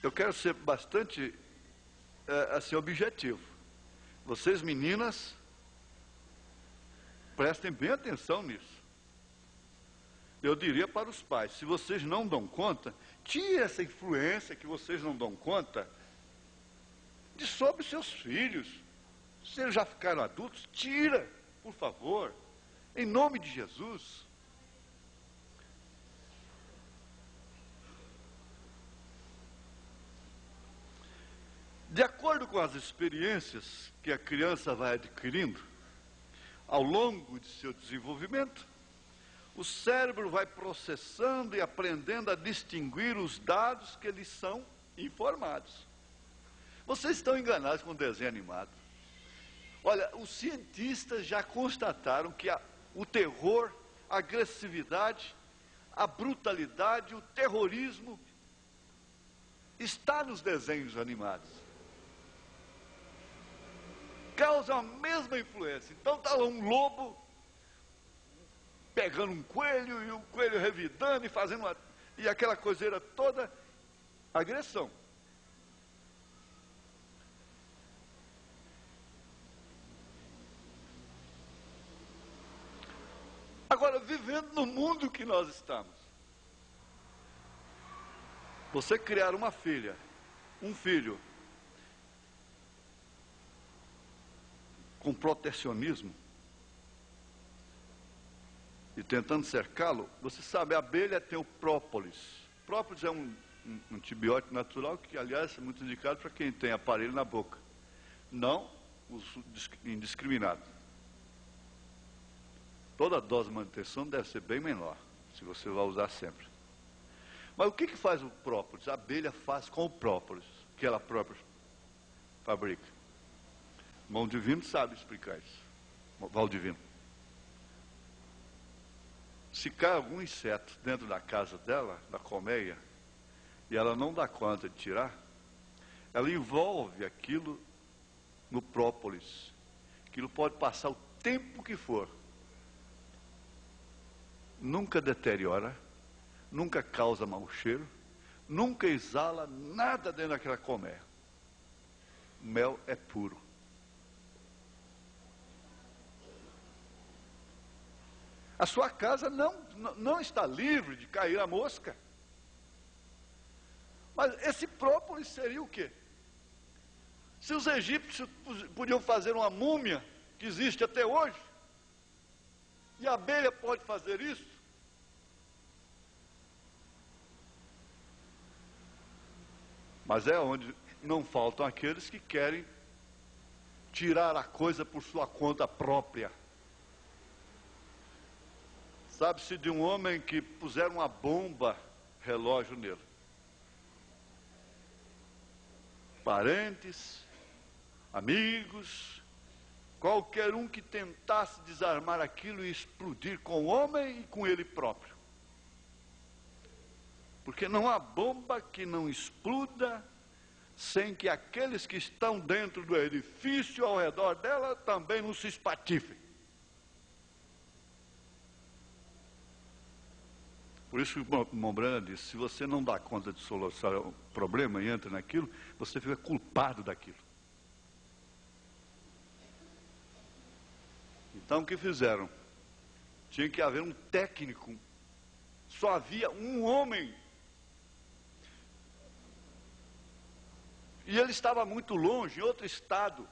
Eu quero ser bastante assim, objetivo. Vocês, meninas, prestem bem atenção nisso. Eu diria para os pais, se vocês não dão conta, tire essa influência que vocês não dão conta de sobre seus filhos. Se eles já ficaram adultos, tira, por favor, em nome de Jesus. De acordo com as experiências que a criança vai adquirindo ao longo de seu desenvolvimento, o cérebro vai processando e aprendendo a distinguir os dados que lhes são informados. Vocês estão enganados com o desenho animado. Olha, os cientistas já constataram que o terror, a agressividade, a brutalidade, o terrorismo está nos desenhos animados. Causa a mesma influência. Então está lá um lobo pegando um coelho e o coelho revidando e fazendo e aquela coiseira toda, agressão. Agora, vivendo no mundo que nós estamos, você criar uma filha, um filho, com protecionismo e tentando cercá-lo, você sabe, a abelha tem o própolis. Própolis é um antibiótico natural que, aliás, é muito indicado para quem tem aparelho na boca. Não uso indiscriminado. Toda dose de manutenção deve ser bem menor, se você vai usar sempre. Mas o que faz o própolis? A abelha faz com o própolis, que ela própria fabrica. O irmão Divino sabe explicar isso. Valdivino. Se cai algum inseto dentro da casa dela, da colmeia, e ela não dá conta de tirar, ela envolve aquilo no própolis. Aquilo pode passar o tempo que for. Nunca deteriora, nunca causa mau cheiro, nunca exala nada dentro daquela colmeia. O mel é puro. A sua casa não está livre de cair a mosca. Mas esse própolis seria o quê? Se os egípcios podiam fazer uma múmia, que existe até hoje, e a abelha pode fazer isso, mas é onde não faltam aqueles que querem tirar a coisa por sua conta própria. Sabe-se de um homem que puseram uma bomba relógio nele. Parentes, amigos, qualquer um que tentasse desarmar aquilo e explodir com o homem e com ele próprio. Porque não há bomba que não exploda, sem que aqueles que estão dentro do edifício ao redor dela também não se espatifem. Por isso o Mombrana disse, se você não dá conta de solucionar o problema e entra naquilo, você fica culpado daquilo. Então o que fizeram? Tinha que haver um técnico. Só havia um homem. E ele estava muito longe, em outro estado.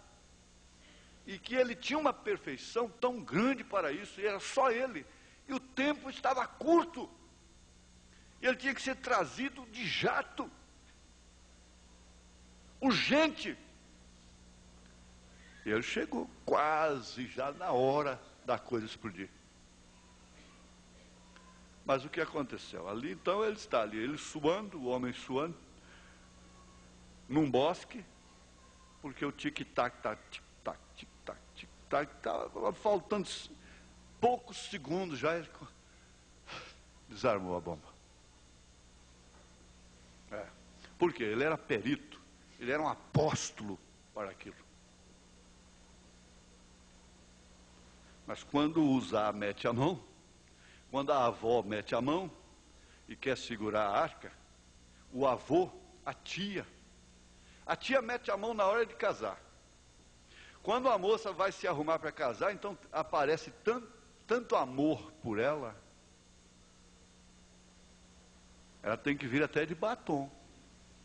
E que ele tinha uma perfeição tão grande para isso, e era só ele. E o tempo estava curto. E ele tinha que ser trazido de jato. Urgente. E ele chegou quase já na hora da coisa explodir. Mas o que aconteceu? Ali então ele está ali, ele suando, o homem suando, num bosque, porque o tic-tac, tic-tac, tic-tac, tic-tac, estava faltando poucos segundos já, ele desarmou a bomba. Por quê? Ele era perito, ele era um apóstolo para aquilo. Mas quando o Uzá mete a mão, quando a avó mete a mão e quer segurar a arca, o avô, a tia mete a mão na hora de casar. Quando a moça vai se arrumar para casar, então aparece tanto amor por ela, ela tem que vir até de batom,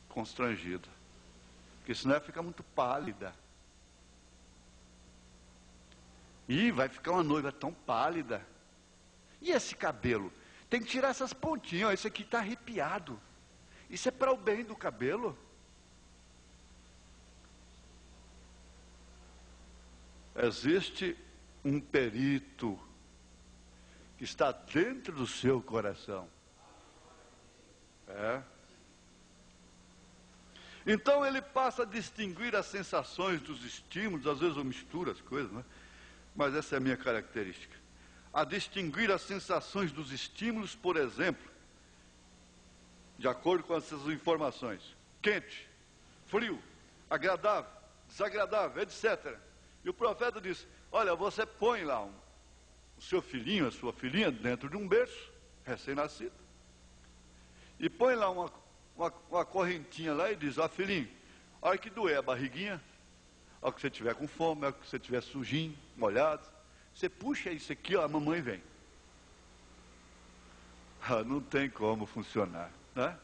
constrangida, porque senão ela fica muito pálida. E vai ficar uma noiva tão pálida. E esse cabelo? Tem que tirar essas pontinhas, ó, isso aqui está arrepiado. Isso é para o bem do cabelo. Existe um perito que está dentro do seu coração. Então ele passa a distinguir as sensações dos estímulos, às vezes eu misturo as coisas, né? Mas essa é a minha característica. A distinguir as sensações dos estímulos, por exemplo, de acordo com essas informações: quente, frio, agradável, desagradável, etc. E o profeta diz: olha, você põe lá o seu filhinho, a sua filhinha dentro de um berço, recém-nascido, e põe lá uma correntinha lá e diz: ó, filhinho, a hora que doer a barriguinha, a hora que você estiver com fome, a hora que você estiver sujinho, molhado, você puxa isso aqui, ó, a mamãe vem. Não tem como funcionar, né?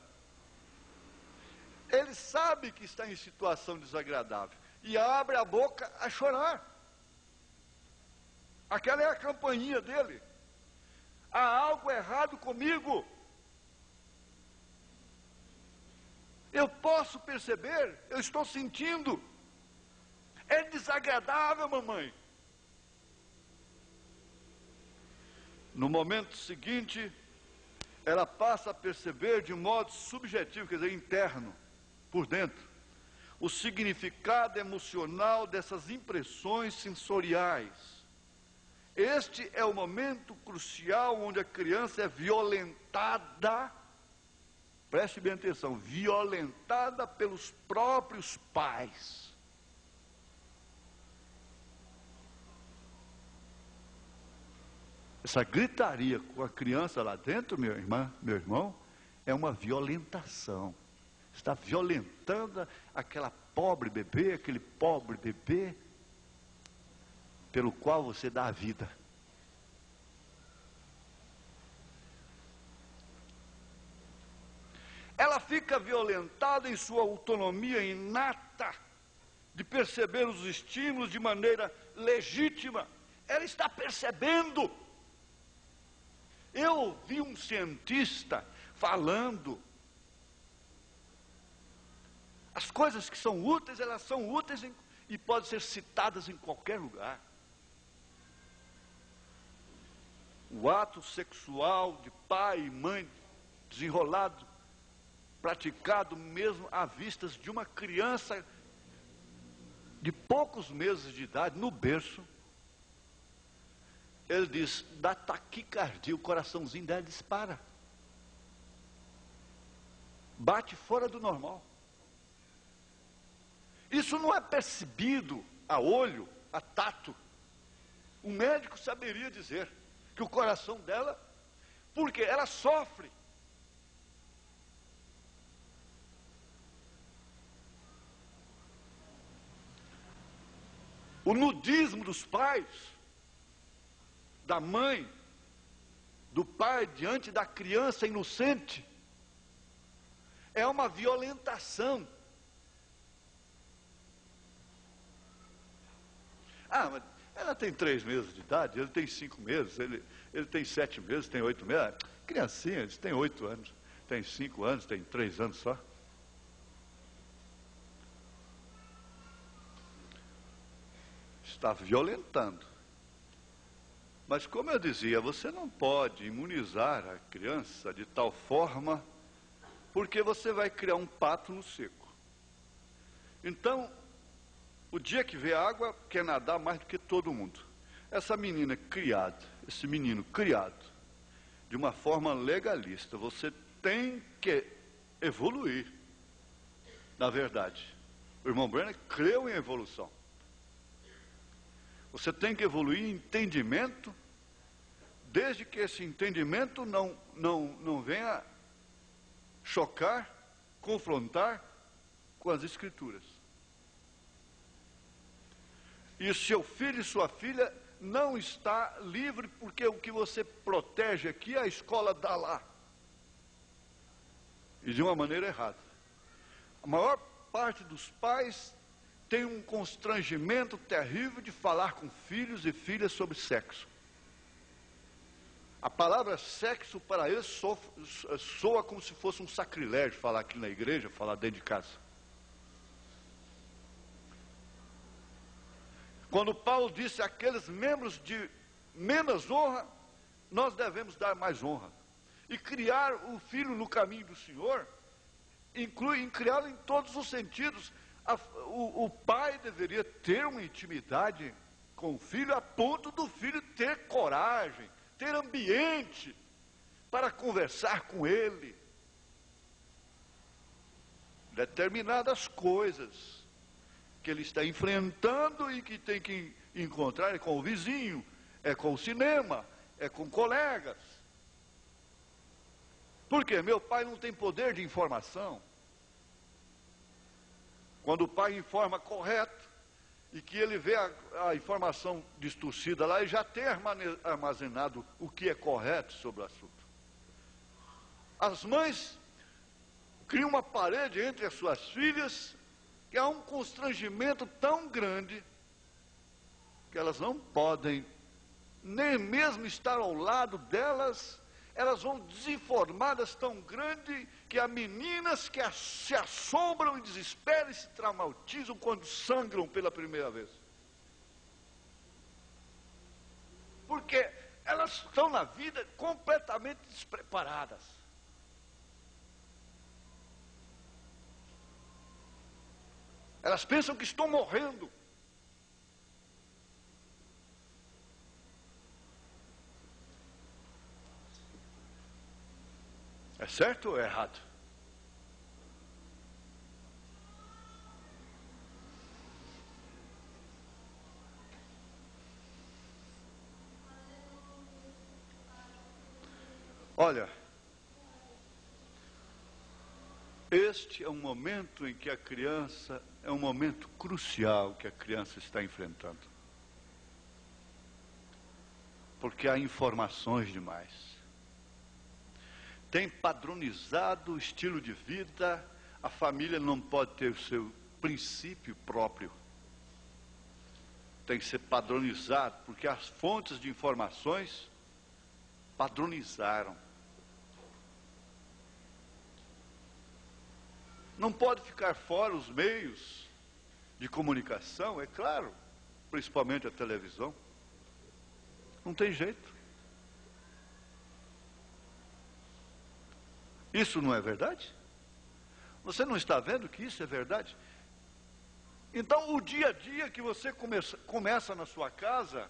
Ele sabe que está em situação desagradável e abre a boca a chorar. Aquela é a campainha dele. Há algo errado comigo. Eu posso perceber, eu estou sentindo. É desagradável, mamãe. No momento seguinte, ela passa a perceber de um modo subjetivo, quer dizer, interno, por dentro, o significado emocional dessas impressões sensoriais. Este é o momento crucial onde a criança é violentada, preste bem atenção, violentada pelos próprios pais. Essa gritaria com a criança lá dentro, meu irmão, é uma violentação. Está violentando aquela pobre bebê, aquele pobre bebê, pelo qual você dá a vida. Ela fica violentada em sua autonomia inata de perceber os estímulos de maneira legítima. Ela está percebendo. Eu ouvi um cientista falando, as coisas que são úteis, elas são úteis e podem ser citadas em qualquer lugar. O ato sexual de pai e mãe desenrolado, praticado mesmo à vistas de uma criança de poucos meses de idade, no berço, ele diz, dá taquicardia, o coraçãozinho dela dispara. Bate fora do normal. Isso não é percebido a olho, a tato. O médico saberia dizer que o coração dela, porque ela sofre. O nudismo dos pais, da mãe, do pai diante da criança inocente, é uma violentação. Mas ela tem 3 meses de idade, ele tem 5 meses, ele tem 7 meses, tem 8 meses. Criancinha, eles têm 8 anos, tem 5 anos, tem 3 anos só. Está violentando. Mas como eu dizia, você não pode imunizar a criança de tal forma, porque você vai criar um pato no seco. Então, o dia que vê água, quer nadar mais do que todo mundo. Essa menina criada, esse menino criado, de uma forma legalista, você tem que evoluir. Na verdade, o irmão Brenner creu em evolução. Você tem que evoluir em entendimento, desde que esse entendimento não venha chocar, confrontar com as Escrituras. E seu filho e sua filha não está livre, porque o que você protege aqui, a escola dá lá. E de uma maneira errada. A maior parte dos pais tem um constrangimento terrível de falar com filhos e filhas sobre sexo. A palavra sexo para eles soa como se fosse um sacrilégio falar aqui na igreja, falar dentro de casa. Quando Paulo disse àqueles membros de menos honra, nós devemos dar mais honra. E criar o filho no caminho do Senhor, inclui criá-lo em todos os sentidos. O pai deveria ter uma intimidade com o filho, a ponto do filho ter coragem, ter ambiente para conversar com ele. Determinadas coisas que ele está enfrentando e que tem que encontrar é com o vizinho, é com o cinema, é com colegas. Por quê? Meu pai não tem poder de informação. Quando o pai informa correto e que ele vê a informação distorcida lá, ele já tem armazenado o que é correto sobre o assunto. As mães criam uma parede entre as suas filhas, que há um constrangimento tão grande que elas não podem nem mesmo estar ao lado delas. Elas vão desinformadas tão grande que há meninas que se assombram e desesperam e se traumatizam quando sangram pela primeira vez. Porque elas estão na vida completamente despreparadas. Elas pensam que estão morrendo. É certo ou é errado? Olha, este é um momento em que a criança, é um momento crucial que a criança está enfrentando. Porque há informações demais. Tem padronizado o estilo de vida, a família não pode ter o seu princípio próprio. Tem que ser padronizado, porque as fontes de informações padronizaram. Não pode ficar fora os meios de comunicação, é claro, principalmente a televisão. Não tem jeito. Isso não é verdade? Você não está vendo que isso é verdade? Então, o dia a dia que você começa na sua casa,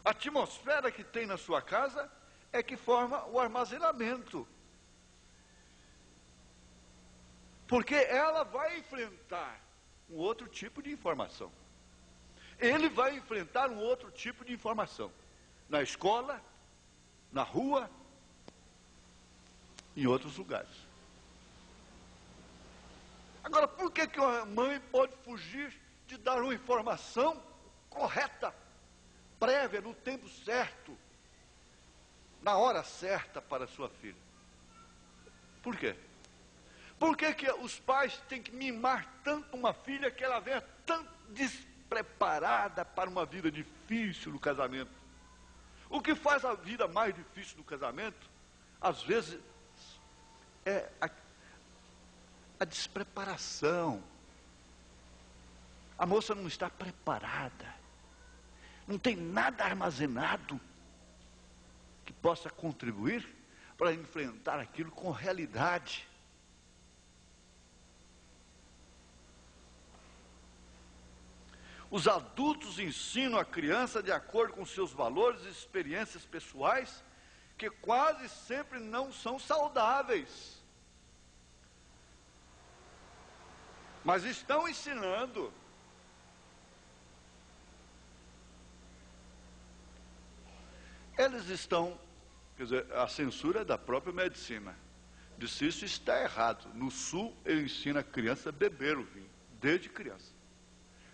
a atmosfera que tem na sua casa é que forma o armazenamento. Porque ela vai enfrentar um outro tipo de informação. Ele vai enfrentar um outro tipo de informação. Na escola, na rua, em outros lugares. Agora, por que uma mãe pode fugir de dar uma informação correta, prévia, no tempo certo, na hora certa para sua filha? Por quê? Por que os pais têm que mimar tanto uma filha que ela venha tão despreparada para uma vida difícil no casamento? O que faz a vida mais difícil no casamento, às vezes, é a despreparação. A moça não está preparada, não tem nada armazenado que possa contribuir para enfrentar aquilo com realidade. Os adultos ensinam a criança de acordo com seus valores e experiências pessoais, que quase sempre não são saudáveis. Mas estão ensinando. Eles estão, quer dizer, a censura é da própria medicina. Disse, isso está errado. No Sul, ele ensina a criança a beber o vinho, desde criança.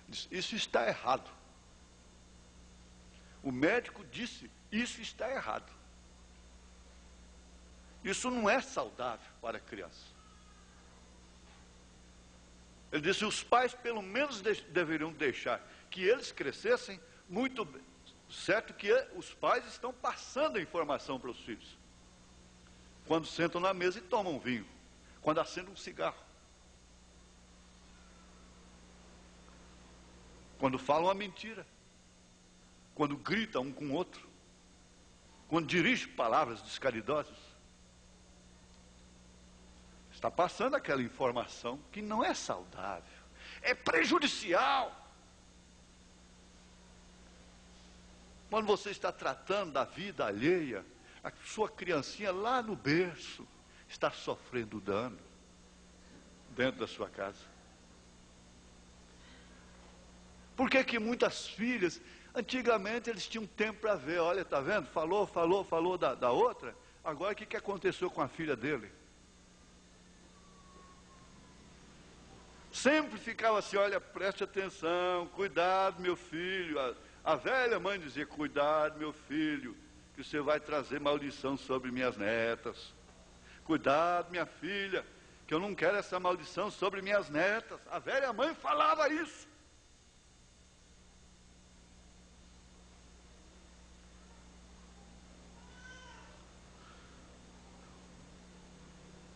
Disse, isso está errado. O médico disse, isso está errado. Isso não é saudável para a criança. Ele disse, os pais pelo menos deveriam deixar que eles crescessem muito bem. Certo que os pais estão passando a informação para os filhos. Quando sentam na mesa e tomam vinho. Quando acendem um cigarro. Quando falam a mentira. Quando gritam um com o outro. Quando dirigem palavras descaridosas. Está passando aquela informação que não é saudável. É prejudicial. Quando você está tratando da vida alheia, a sua criancinha lá no berço está sofrendo dano dentro da sua casa. Por que muitas filhas, antigamente eles tinham tempo para ver, olha, está vendo? Falou da outra, agora o que aconteceu com a filha dele? Sempre ficava assim, olha, preste atenção, cuidado meu filho. A velha mãe dizia, cuidado meu filho, que você vai trazer maldição sobre minhas netas. Cuidado minha filha, que eu não quero essa maldição sobre minhas netas. A velha mãe falava isso.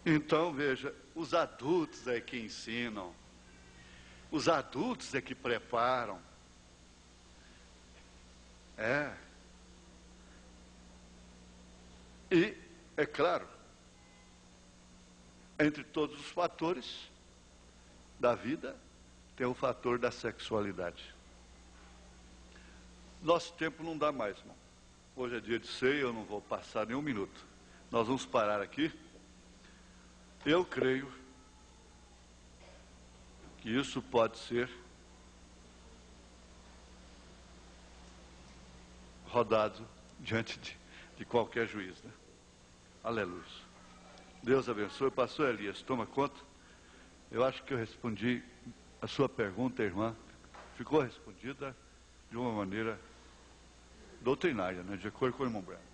Então veja, os adultos é que ensinam. Os adultos é que preparam. E, é claro, entre todos os fatores da vida, tem o fator da sexualidade. Nosso tempo não dá mais, irmão. Hoje é dia de ceia, eu não vou passar nem um minuto. Nós vamos parar aqui. Eu creio que isso pode ser rodado diante de qualquer juiz, né? Aleluia. Deus abençoe. Pastor Elias, toma conta. Eu acho que eu respondi a sua pergunta, irmã. Ficou respondida de uma maneira doutrinária, né? De acordo com o irmão Branco.